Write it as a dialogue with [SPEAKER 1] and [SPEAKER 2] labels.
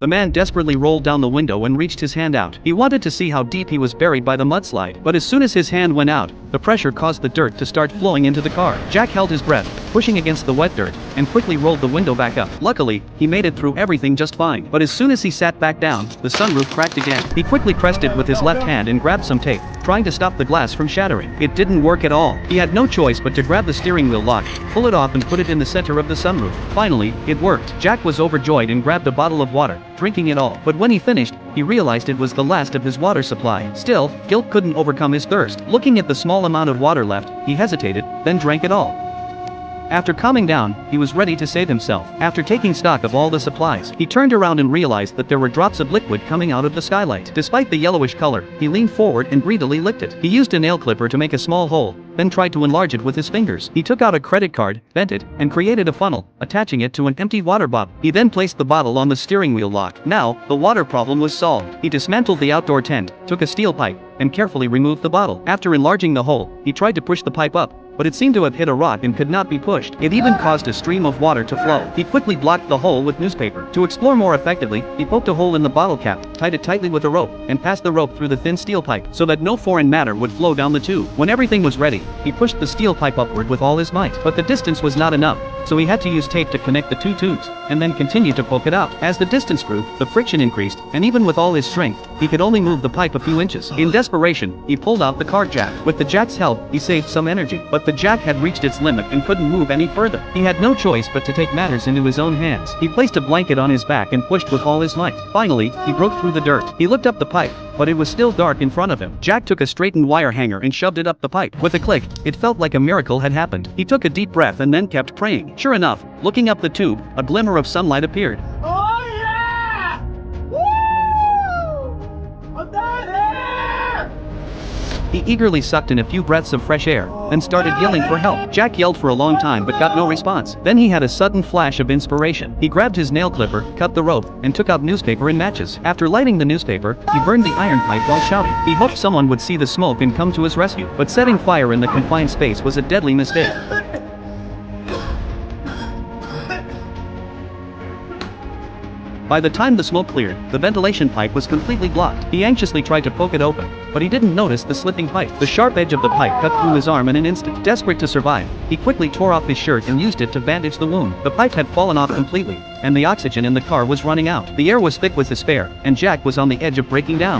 [SPEAKER 1] The man desperately rolled down the window and reached his hand out. He wanted to see how deep he was buried by the mudslide, but as soon as his hand went out, the pressure caused the dirt to start flowing into the car. Jack held his breath, pushing against the wet dirt, and quickly rolled the window back up. Luckily, he made it through everything just fine, but as soon as he sat back down, the sunroof cracked again. He quickly pressed it with his left hand and grabbed some tape, trying to stop the glass from shattering. It didn't work at all. He had no choice but to grab the steering wheel lock, pull it off and put it in the center of the sunroof. Finally, it worked. Jack was overjoyed and grabbed a bottle of water, drinking it all. But when he finished, he realized it was the last of his water supply. Still, guilt couldn't overcome his thirst. Looking at the small amount of water left, he hesitated, then drank it all. After calming down, he was ready to save himself. After taking stock of all the supplies, he turned around and realized that there were drops of liquid coming out of the skylight. Despite the yellowish color, he leaned forward and greedily licked it. He used a nail clipper to make a small hole, then tried to enlarge it with his fingers. He took out a credit card, bent it, and created a funnel, attaching it to an empty water bottle. He then placed the bottle on the steering wheel lock. Now, the water problem was solved. He dismantled the outdoor tent, took a steel pipe, and carefully removed the bottle. After enlarging the hole, he tried to push the pipe up, but it seemed to have hit a rock and could not be pushed. It even caused a stream of water to flow. He quickly blocked the hole with newspaper. To explore more effectively, he poked a hole in the bottle cap, tied it tightly with a rope, and passed the rope through the thin steel pipe so that no foreign matter would flow down the tube. When everything was ready, he pushed the steel pipe upward with all his might, but the distance was not enough, so he had to use tape to connect the two tubes, and then continue to poke it out. As the distance grew, the friction increased, and even with all his strength, he could only move the pipe a few inches. In desperation, he pulled out the car jack. With the jack's help, he saved some energy, but the jack had reached its limit and couldn't move any further. He had no choice but to take matters into his own hands. He placed a blanket on his back and pushed with all his might. Finally, he broke through the dirt. He looked up the pipe, but it was still dark in front of him. Jack took a straightened wire hanger and shoved it up the pipe. With a click, it felt like a miracle had happened. He took a deep breath and then kept praying. Sure enough, looking up the tube, a glimmer of sunlight appeared.
[SPEAKER 2] Oh yeah! Woo! I'm down here!
[SPEAKER 1] He eagerly sucked in a few breaths of fresh air, then started yelling for help. Jack yelled for a long time but got no response. Then he had a sudden flash of inspiration. He grabbed his nail clipper, cut the rope, and took out newspaper and matches. After lighting the newspaper, he burned the iron pipe while shouting. He hoped someone would see the smoke and come to his rescue, but setting fire in the confined space was a deadly mistake. By the time the smoke cleared, the ventilation pipe was completely blocked. He anxiously tried to poke it open, but he didn't notice the slipping pipe. The sharp edge of the pipe cut through his arm in an instant. Desperate to survive, he quickly tore off his shirt and used it to bandage the wound. The pipe had fallen off completely, and the oxygen in the car was running out. The air was thick with despair, and Jack was on the edge of breaking down.